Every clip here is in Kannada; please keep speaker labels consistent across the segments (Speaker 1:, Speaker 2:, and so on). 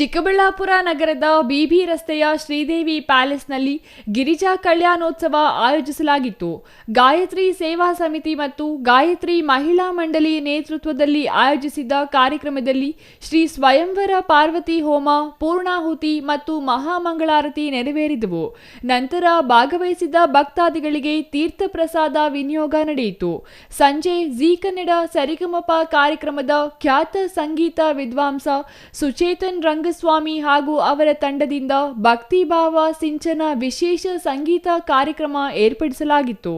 Speaker 1: ಚಿಕ್ಕಬಳ್ಳಾಪುರ ನಗರದ ಬಿಬಿ ರಸ್ತೆಯ ಶ್ರೀದೇವಿ ಪ್ಯಾಲೇಸ್ನಲ್ಲಿ ಗಿರಿಜಾ ಕಲ್ಯಾಣೋತ್ಸವ ಆಯೋಜಿಸಲಾಗಿತ್ತು. ಗಾಯತ್ರಿ ಸೇವಾ ಸಮಿತಿ ಮತ್ತು ಗಾಯತ್ರಿ ಮಹಿಳಾ ಮಂಡಳಿ ನೇತೃತ್ವದಲ್ಲಿ ಆಯೋಜಿಸಿದ್ದ ಕಾರ್ಯಕ್ರಮದಲ್ಲಿ ಶ್ರೀ ಸ್ವಯಂವರ ಪಾರ್ವತಿ ಹೋಮ, ಪೂರ್ಣಾಹುತಿ ಮತ್ತು ಮಹಾಮಂಗಳಾರತಿ ನೆರವೇರಿದವು. ನಂತರ ಭಾಗವಹಿಸಿದ್ದ ಭಕ್ತಾದಿಗಳಿಗೆ ತೀರ್ಥ ಪ್ರಸಾದ ವಿನಿಯೋಗ ನಡೆಯಿತು. ಸಂಜೆ ಜೀ ಕನ್ನಡ ಸರಿಗಮಪ ಕಾರ್ಯಕ್ರಮದ ಖ್ಯಾತ ಸಂಗೀತ ವಿದ್ವಾಂಸ ಸುಚೇತನ್ ರಂಗಸ್ವಾಮಿ ಹಾಗೂ ಅವರ ತಂಡದಿಂದ ಭಕ್ತಿಭಾವ ಸಿಂಚನ ವಿಶೇಷ ಸಂಗೀತ ಕಾರ್ಯಕ್ರಮ ಏರ್ಪಡಿಸಲಾಗಿತ್ತು.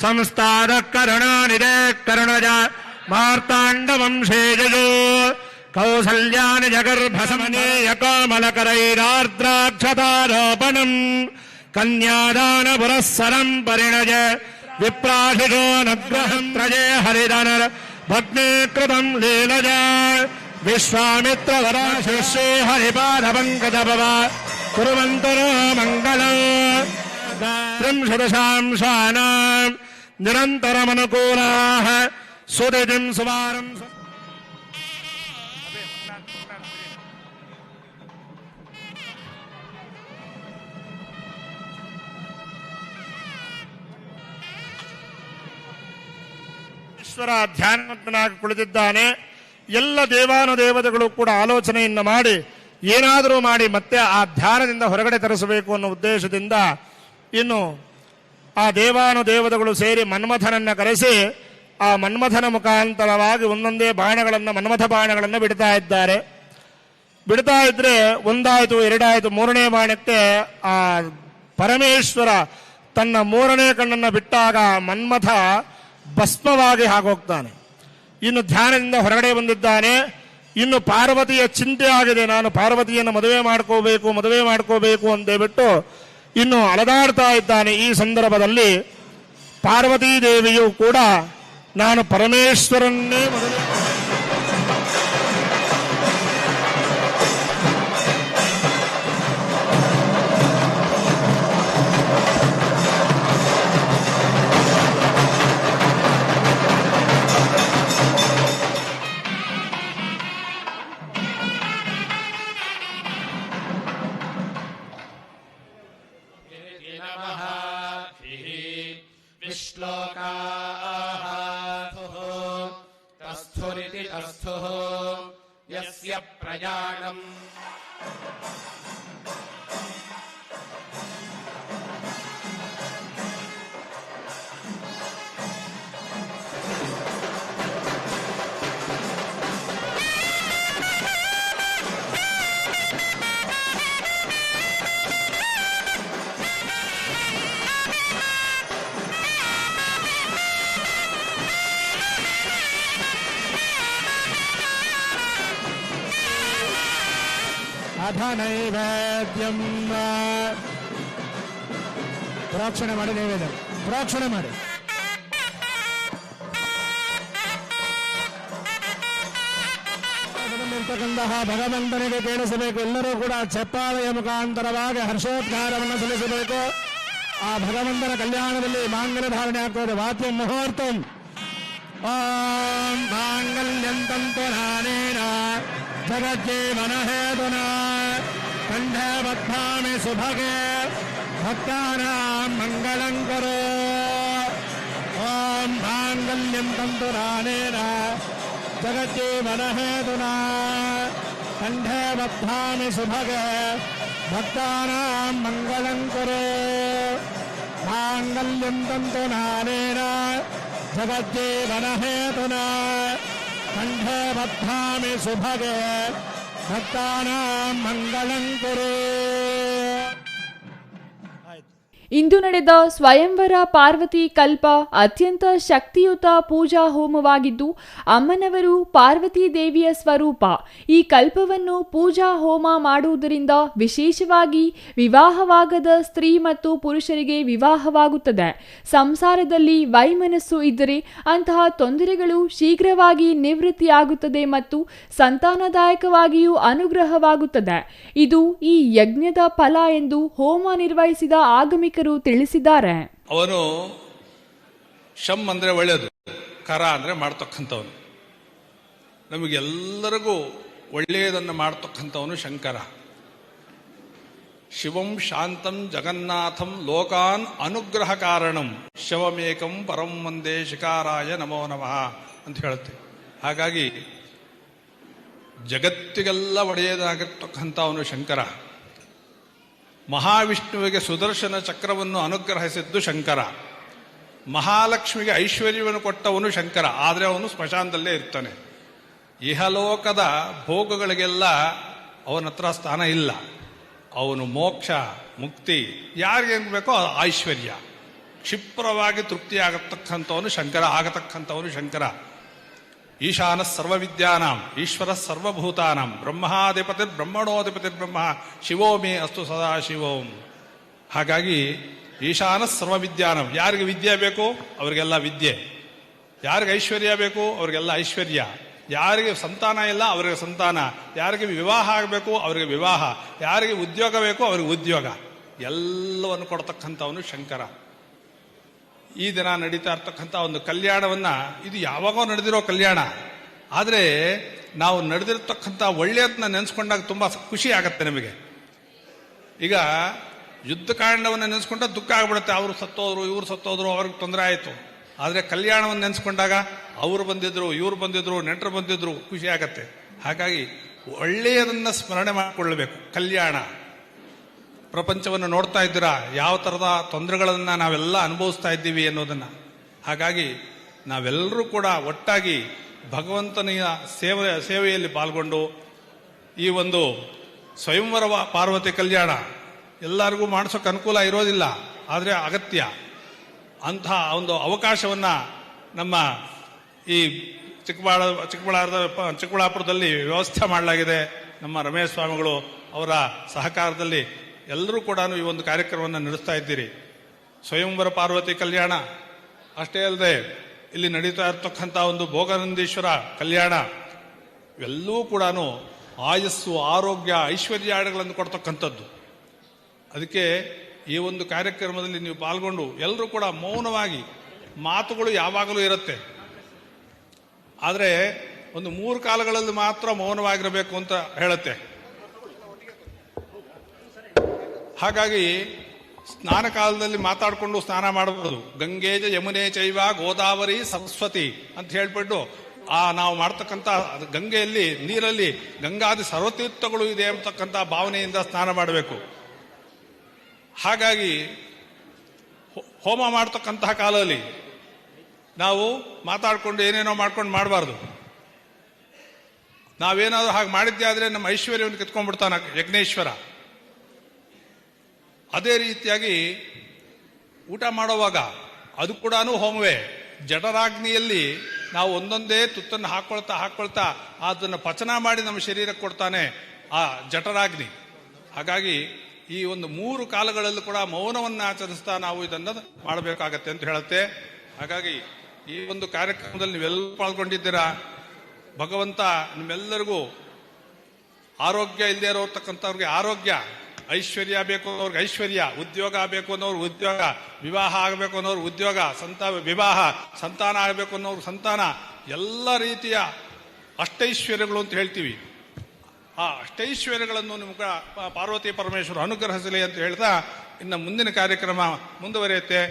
Speaker 2: ಸಂಸ್ಥಾನ ಕರುಣಾನಿಧೆ ಕರುಣಜ ಮಾರ್ತಾಂಡ ವಂಶೇಜೋ ಕೌಸಲ್ಯಾನಿ ಜಗರ್ಭಸಮನೇಯ ಕೋಮಲಕರೈರಾರ್ದ್ರಾಕ್ಷತಾರೋಪಣಂ ಕನ್ಯಾದಾನ ಪುರಸ್ಸರಂ ಪರಿಣಜ ವಿಪ್ರಾಶಿಷೋ ನಗ್ರಹಂ ತ್ರಜೇ ಹರಿಧನರ ಭಗ್ನೇಕೃತಂ ಲೀಲಜ ವಿಶ್ವಾಮಿತ್ರವರ ಶಿಷ್ಯೇ ಹರಿಪಾದ ಪಂಕಜಭವ ಕುರುವಂತರೋ ಮಂಗಲಂ ತ್ರಿಂಶದಶಾಂಶಾನಾಂ ನಿರಂತರಮನುಕೂಲಾಃ ಸುದಿತಿಂ ಸುವಾರಂ. ಈಶ್ವರ ಧ್ಯಾನವಂತನಾಗಿ ಕುಳಿತಿದ್ದಾನೆ. ಎಲ್ಲ ದೇವಾನುದೇವತೆಗಳು ಕೂಡ ಆಲೋಚನೆಯನ್ನು ಮಾಡಿ ಏನಾದರೂ ಮಾಡಿ ಮತ್ತೆ ಆ ಧ್ಯಾನದಿಂದ ಹೊರಗಡೆ ತರಿಸಬೇಕು ಅನ್ನೋ ಉದ್ದೇಶದಿಂದ ಇನ್ನು ಆ ದೇವಾನುದೇವತೆಗಳು ಸೇರಿ ಮನ್ಮಥನನ್ನು ಕರೆಸಿ ಆ ಮನ್ಮಥನ ಮುಖಾಂತರವಾಗಿ ಒಂದೊಂದೇ ಬಾಣಗಳನ್ನು ಮನ್ಮಥ ಬಾಣಗಳನ್ನು ಬಿಡ್ತಾ ಇದ್ದಾರೆ. ಬಿಡ್ತಾ ಇದ್ರೆ ಒಂದಾಯ್ತು, ಎರಡಾಯ್ತು, ಮೂರನೇ ಬಾಣಕ್ಕೆ ಆ ಪರಮೇಶ್ವರ ತನ್ನ ಮೂರನೇ ಕಣ್ಣನ್ನು ಬಿಟ್ಟಾಗ ಮನ್ಮಥ ಭಸ್ಮವಾಗಿ ಹಾಗೋಗ್ತಾನೆ. ಇನ್ನು ಧ್ಯಾನದಿಂದ ಹೊರಗಡೆ ಬಂದಿದ್ದಾನೆ. ಇನ್ನು ಪಾರ್ವತಿಯ ಚಿಂತೆ ಆಗಿದೆ, ನಾನು ಪಾರ್ವತಿಯನ್ನು ಮದುವೆ ಮಾಡ್ಕೋಬೇಕು ಅಂತೇಳ್ಬಿಟ್ಟು ಇನ್ನು ಅಲದಾಡ್ತಾ ಇದ್ದಾನೆ. ಈ ಸಂದರ್ಭದಲ್ಲಿ ಪಾರ್ವತೀ ದೇವಿಯು ಕೂಡ ನಾನು ಪರಮೇಶ್ವರನ್ನೇ ಮದುವೆ
Speaker 3: तस्थुरिति तस्थुः यस्य प्रयाणम्
Speaker 2: ಅಥ ನೈವೇದ್ಯಂ ಪ್ರೋಕ್ಷಣೆ ಮಾಡಿ, ನೈವೇದ್ಯ ಪ್ರೋಕ್ಷಣೆ ಮಾಡಿ. ಇರ್ತಕ್ಕಂತಹ ಭಗವಂತನಿಗೆ ಕೇಳಿಸಬೇಕು. ಎಲ್ಲರೂ ಕೂಡ ಚಪ್ಪಾಳೆಯ ಮುಖಾಂತರವಾಗಿ ಹರ್ಷೋದ್ಗಾರವನ್ನು ಸಲ್ಲಿಸಬೇಕು. ಆ ಭಗವಂತನ ಕಲ್ಯಾಣದಲ್ಲಿ ಮಾಂಗಲ್ಯ ಧಾರಣೆ ಆಗ್ತದೆ. ವಾದ್ಯ ಮುಹೂರ್ತಂ ಓಂ ಮಾಂಗಲ್ಯಂ ತಂತು ನಾನೇನ ಜಗಜ್ಜೀವನ ಹೇತುನಾ ಕಂಠೇ ಬದ್ಧಾಮಿ ಸುಭಗೆ ಭಕ್ತಾನಾಂ ಮಂಗಳಂ ಕುರು. ಓಂ ಮಾಂಗಲ್ಯಂ ತಂತು ನಾನೇನ ಜಗಜ್ಜೀವನ ಹೇತುನಾ ಕಂಠೇ ಬದ್ಧಾಮಿ ಸುಭಗೆ ಭಕ್ತಾನಾಂ ಮಂಗಳಂ ಕುರು. ಮಾಂಗಲ್ಯಂ ತಂತು ನಾನೇನ ಜಗಜ್ಜೀವನ ಹೇತುನಾ ಕಂಠೇ ಬದ್ಧಾಮಿ ಸುಭಗೆ ಭಕ್ತಾನಾಂ ಮಂಗಳಂ ಕುರು.
Speaker 1: ಇಂದು ನಡೆದ ಸ್ವಯಂವರ ಪಾರ್ವತಿ ಕಲ್ಪ ಅತ್ಯಂತ ಶಕ್ತಿಯುತ ಪೂಜಾ ಹೋಮವಾಗಿದ್ದು, ಅಮ್ಮನವರು ಪಾರ್ವತಿ ದೇವಿಯ ಸ್ವರೂಪ. ಈ ಕಲ್ಪವನ್ನು ಪೂಜಾ ಹೋಮ ಮಾಡುವುದರಿಂದ ವಿಶೇಷವಾಗಿ ವಿವಾಹವಾಗದ ಸ್ತ್ರೀ ಮತ್ತು ಪುರುಷರಿಗೆ ವಿವಾಹವಾಗುತ್ತದೆ. ಸಂಸಾರದಲ್ಲಿ ವೈಮನಸ್ಸು ಇದ್ದರೆ ಅಂತಹ ತೊಂದರೆಗಳು ಶೀಘ್ರವಾಗಿ ನಿವೃತ್ತಿಯಾಗುತ್ತದೆ ಮತ್ತು ಸಂತಾನದಾಯಕವಾಗಿಯೂ ಅನುಗ್ರಹವಾಗುತ್ತದೆ. ಇದು ಈ ಯಜ್ಞದ ಫಲ ಎಂದು ಹೋಮ ನಿರ್ವಹಿಸಿದ ಆಗಮಿಕರು ತಿಳಿಸಿದ್ದಾರೆ.
Speaker 4: ಅವನು ಶಮ್ ಅಂದ್ರೆ ಒಳ್ಳೆಯದು, ಕರ ಅಂದ್ರೆ ಮಾಡ್ತಕ್ಕಂಥವನು. ನಮಗೆಲ್ಲರಿಗೂ ಒಳ್ಳೆಯದನ್ನು ಮಾಡ್ತಕ್ಕಂಥವನು ಶಂಕರ. ಶಿವಂ ಶಾಂತಂ ಜಗನ್ನಾಥಂ ಲೋಕಾನ್ ಅನುಗ್ರಹ ಕಾರಣಂ ಶಿವಮೇಕಂ ಪರಂ ವಂದೇ ಶಿಕಾರಾಯ ನಮೋ ನಮಃ ಅಂತ ಹೇಳುತ್ತೆ. ಹಾಗಾಗಿ ಜಗತ್ತಿಗೆಲ್ಲ ಒಡೆಯದಾಗಿರ್ತಕ್ಕಂಥವನು ಶಂಕರ. ಮಹಾವಿಷ್ಣುವಿಗೆ ಸುದರ್ಶನ ಚಕ್ರವನ್ನು ಅನುಗ್ರಹಿಸಿದ್ದು ಶಂಕರ. ಮಹಾಲಕ್ಷ್ಮಿಗೆ ಐಶ್ವರ್ಯವನ್ನು ಕೊಟ್ಟವನು ಶಂಕರ. ಆದರೆ ಅವನು ಸ್ಮಶಾನದಲ್ಲೇ ಇರ್ತಾನೆ. ಇಹಲೋಕದ ಭೋಗಗಳಿಗೆಲ್ಲ ಅವನ ಹತ್ರ ಸ್ಥಾನ ಇಲ್ಲ. ಅವನು ಮೋಕ್ಷ ಮುಕ್ತಿ ಯಾರಿಗೇನು ಬೇಕೋ ಐಶ್ವರ್ಯ ಕ್ಷಿಪ್ರವಾಗಿ ತೃಪ್ತಿಯಾಗತಕ್ಕಂಥವನು ಶಂಕರ. ಆಗತಕ್ಕಂಥವನು ಶಂಕರ. ಈಶಾನ ಸರ್ವವಿದ್ಯಾನಾಂ ಈಶ್ವರ ಸರ್ವಭೂತಾನಾಂ ಬ್ರಹ್ಮಾಧಿಪತಿರ್ ಬ್ರಹ್ಮಣೋಧಿಪತಿರ್ ಬ್ರಹ್ಮ ಶಿವೋ ಮೇ ಅಸ್ತು ಸದಾ ಶಿವೋಂ. ಹಾಗಾಗಿ ಈಶಾನ ಸರ್ವವಿದ್ಯಾನಾಂ, ಯಾರಿಗೆ ವಿದ್ಯೆ ಬೇಕು ಅವರಿಗೆಲ್ಲ ವಿದ್ಯೆ, ಯಾರಿಗೆ ಐಶ್ವರ್ಯ ಬೇಕು ಅವರಿಗೆಲ್ಲ ಐಶ್ವರ್ಯ, ಯಾರಿಗೆ ಸಂತಾನ ಇಲ್ಲ ಅವರಿಗೆ ಸಂತಾನ, ಯಾರಿಗೆ ವಿವಾಹ ಆಗಬೇಕು ಅವರಿಗೆ ವಿವಾಹ, ಯಾರಿಗೆ ಉದ್ಯೋಗ ಬೇಕು ಅವರಿಗೆ ಉದ್ಯೋಗ, ಎಲ್ಲವನ್ನು ಕೊಡ್ತಕ್ಕಂಥವನು ಶಂಕರ. ಈ ದಿನ ನಡೀತಾ ಇರ್ತಕ್ಕಂಥ ಒಂದು ಕಲ್ಯಾಣವನ್ನ, ಇದು ಯಾವಾಗೋ ನಡೆದಿರೋ ಕಲ್ಯಾಣ, ಆದರೆ ನಾವು ನಡೆದಿರ್ತಕ್ಕಂಥ ಒಳ್ಳೆಯದನ್ನ ನೆನೆಸ್ಕೊಂಡಾಗ ತುಂಬ ಖುಷಿ ಆಗತ್ತೆ ನಮಗೆ. ಈಗ ಯುದ್ಧ ಕಾಂಡವನ್ನು ನೆನೆಸ್ಕೊಂಡಾಗ ದುಃಖ ಆಗ್ಬಿಡುತ್ತೆ. ಅವರು ಸತ್ತೋದ್ರು ಇವ್ರು ಸತ್ತೋದ್ರು ಅವ್ರಿಗೆ ತೊಂದರೆ ಆಯಿತು. ಆದರೆ ಕಲ್ಯಾಣವನ್ನು ನೆನೆಸ್ಕೊಂಡಾಗ ಅವರು ಬಂದಿದ್ರು ಇವ್ರು ಬಂದಿದ್ರು ನೆಂಟರು ಬಂದಿದ್ರು ಖುಷಿ ಆಗತ್ತೆ. ಹಾಗಾಗಿ ಒಳ್ಳೆಯದನ್ನ ಸ್ಮರಣೆ ಮಾಡಿಕೊಳ್ಳಬೇಕು. ಕಲ್ಯಾಣ ಪ್ರಪಂಚವನ್ನು ನೋಡ್ತಾ ಇದ್ದೀರಾ, ಯಾವ ಥರದ ತೊಂದರೆಗಳನ್ನು ನಾವೆಲ್ಲ ಅನುಭವಿಸ್ತಾ ಇದ್ದೀವಿ ಅನ್ನೋದನ್ನು. ಹಾಗಾಗಿ ನಾವೆಲ್ಲರೂ ಕೂಡ ಒಟ್ಟಾಗಿ ಭಗವಂತನಿಯ ಸೇವೆಯಲ್ಲಿ ಪಾಲ್ಗೊಂಡು ಈ ಒಂದು ಸ್ವಯಂವರ ಪಾರ್ವತಿ ಕಲ್ಯಾಣ ಎಲ್ಲರಿಗೂ ಮಾಡಿಸೋಕೆ ಅನುಕೂಲ ಇರೋದಿಲ್ಲ, ಆದರೆ ಅಗತ್ಯ. ಅಂತಹ ಒಂದು ಅವಕಾಶವನ್ನು ನಮ್ಮ ಈ ಚಿಕ್ಕಬಳ್ಳಾಪುರದಲ್ಲಿ ವ್ಯವಸ್ಥೆ ಮಾಡಲಾಗಿದೆ. ನಮ್ಮ ರಮೇಶ್ ಸ್ವಾಮಿಗಳು ಅವರ ಸಹಕಾರದಲ್ಲಿ ಎಲ್ಲರೂ ಕೂಡ ಈ ಒಂದು ಕಾರ್ಯಕ್ರಮವನ್ನು ನಡೆಸ್ತಾ ಇದ್ದೀರಿ. ಸ್ವಯಂವರ ಪಾರ್ವತಿ ಕಲ್ಯಾಣ ಅಷ್ಟೇ ಅಲ್ಲದೆ ಇಲ್ಲಿ ನಡೀತಾ ಇರತಕ್ಕಂಥ ಒಂದು ಭೋಗನಂದೀಶ್ವರ ಕಲ್ಯಾಣ ಇವೆಲ್ಲವೂ ಕೂಡ ಆಯಸ್ಸು ಆರೋಗ್ಯ ಐಶ್ವರ್ಯಗಳನ್ನು ಕೊಡ್ತಕ್ಕಂಥದ್ದು. ಅದಕ್ಕೆ ಈ ಒಂದು ಕಾರ್ಯಕ್ರಮದಲ್ಲಿ ನೀವು ಪಾಲ್ಗೊಂಡು ಎಲ್ಲರೂ ಕೂಡ ಮೌನವಾಗಿ, ಮಾತುಗಳು ಯಾವಾಗಲೂ ಇರುತ್ತೆ, ಆದರೆ ಒಂದು 3 ಕಾಲಗಳಲ್ಲಿ ಮಾತ್ರ ಮೌನವಾಗಿರಬೇಕು ಅಂತ ಹೇಳುತ್ತೆ. ಹಾಗಾಗಿ ಸ್ನಾನ ಕಾಲದಲ್ಲಿ ಮಾತಾಡಿಕೊಂಡು ಸ್ನಾನ ಮಾಡಬಹುದು. ಗಂಗೇಜ ಯಮುನೆ ಚೈವ ಗೋದಾವರಿ ಸರಸ್ವತಿ ಅಂತ ಹೇಳ್ಬಿಟ್ಟು ನಾವು ಮಾಡ್ತಕ್ಕಂಥ ಗಂಗೆಯಲ್ಲಿ ನೀರಲ್ಲಿ ಗಂಗಾದಿ ಸರ್ವತೀರ್ಥಗಳು ಇದೆ ಅಂತಕ್ಕಂಥ ಭಾವನೆಯಿಂದ ಸ್ನಾನ ಮಾಡಬೇಕು. ಹಾಗಾಗಿ ಹೋಮ ಮಾಡ್ತಕ್ಕಂತಹ ಕಾಲದಲ್ಲಿ ನಾವು ಮಾತಾಡಿಕೊಂಡು ಏನೇನೋ ಮಾಡ್ಕೊಂಡು ಮಾಡಬಾರ್ದು. ನಾವೇನಾದ್ರೂ ಹಾಗೆ ಮಾಡಿದ್ದೆ ಆದರೆ ನಮ್ಮ ಐಶ್ವರ್ಯವನ್ನು ಕಿತ್ಕೊಂಡ್ಬಿಡ್ತಾನೆ ಯಜ್ಞೇಶ್ವರ. ಅದೇ ರೀತಿಯಾಗಿ ಊಟ ಮಾಡುವಾಗ ಅದು ಕೂಡ ಹೋಮವೇ. ಜಠರಾಗ್ನಿಯಲ್ಲಿ ನಾವು ಒಂದೊಂದೇ ತುತ್ತನ್ನು ಹಾಕೊಳ್ತಾ ಅದನ್ನು ಪಚನ ಮಾಡಿ ನಮ್ಮ ಶರೀರಕ್ಕೆ ಕೊಡ್ತಾನೆ ಆ ಜಠರಾಗ್ನಿ. ಹಾಗಾಗಿ ಈ ಒಂದು 3 ಕಾಲಗಳಲ್ಲೂ ಕೂಡ ಮೌನವನ್ನು ಆಚರಿಸ್ತಾ ನಾವು ಇದನ್ನು ಮಾಡಬೇಕಾಗತ್ತೆ ಅಂತ ಹೇಳುತ್ತೆ. ಹಾಗಾಗಿ ಈ ಒಂದು ಕಾರ್ಯಕ್ರಮದಲ್ಲಿ ನೀವೆಲ್ಲರೂ ಪಾಲ್ಗೊಂಡಿದ್ದೀರಾ. ಭಗವಂತ ನಿಮ್ಮೆಲ್ಲರಿಗೂ ಆರೋಗ್ಯ ಇಲ್ಲದೆ ಇರತಕ್ಕಂಥವ್ರಿಗೆ ಆರೋಗ್ಯ, ಐಶ್ವರ್ಯ ಬೇಕು ಅನ್ನೋರ್ಗೆ ಐಶ್ವರ್ಯ, ಉದ್ಯೋಗ ಬೇಕು ಅನ್ನೋರು ಉದ್ಯೋಗ, ವಿವಾಹ ಆಗಬೇಕು ಅನ್ನೋರು ಉದ್ಯೋಗ, ವಿವಾಹ, ಸಂತಾನ ಆಗಬೇಕು ಅನ್ನೋರು ಸಂತಾನ, ಎಲ್ಲ ರೀತಿಯ ಅಷ್ಟೈಶ್ವರ್ಯಗಳು ಅಂತ ಹೇಳ್ತೀವಿ. ಆ ಅಷ್ಟೈಶ್ವರ್ಯಗಳನ್ನು ನಿಮ್ಗೆ ಪಾರ್ವತಿ ಪರಮೇಶ್ವರ ಅನುಗ್ರಹಿಸಲಿ ಅಂತ ಹೇಳ್ತಾ ಇನ್ನು ಮುಂದಿನ ಕಾರ್ಯಕ್ರಮ ಮುಂದುವರಿಯುತ್ತೆ.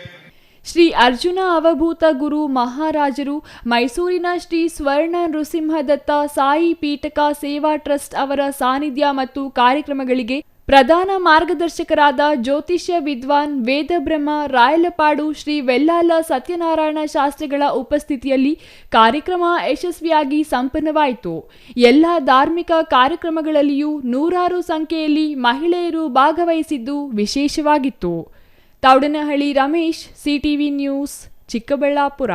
Speaker 1: ಶ್ರೀ ಅರ್ಜುನ ಅವಭೂತ ಗುರು ಮಹಾರಾಜರು ಮೈಸೂರಿನ ಶ್ರೀ ಸ್ವರ್ಣ ನೃಸಿಂಹದತ್ತ ಸಾಯಿ ಪೀಠಕ ಸೇವಾ ಟ್ರಸ್ಟ್ ಅವರ ಸಾನ್ನಿಧ್ಯ ಮತ್ತು ಕಾರ್ಯಕ್ರಮಗಳಿಗೆ ಪ್ರಧಾನ ಮಾರ್ಗದರ್ಶಕರಾದ ಜ್ಯೋತಿಷ್ಯ ವಿದ್ವಾನ್ ವೇದಬ್ರಹ್ಮ ರಾಯಲಪಾಡು ಶ್ರೀ ವೆಲ್ಲಾಲ ಸತ್ಯನಾರಾಯಣ ಶಾಸ್ತ್ರಿಗಳ ಉಪಸ್ಥಿತಿಯಲ್ಲಿ ಕಾರ್ಯಕ್ರಮ ಯಶಸ್ವಿಯಾಗಿ ಸಂಪನ್ನವಾಯಿತು. ಎಲ್ಲ ಧಾರ್ಮಿಕ ಕಾರ್ಯಕ್ರಮಗಳಲ್ಲಿಯೂ ನೂರಾರು ಸಂಖ್ಯೆಯಲ್ಲಿ ಮಹಿಳೆಯರು ಭಾಗವಹಿಸಿದ್ದು ವಿಶೇಷವಾಗಿತ್ತು. Thoudanahalli Ramesh, CTV news, Chikkaballapur.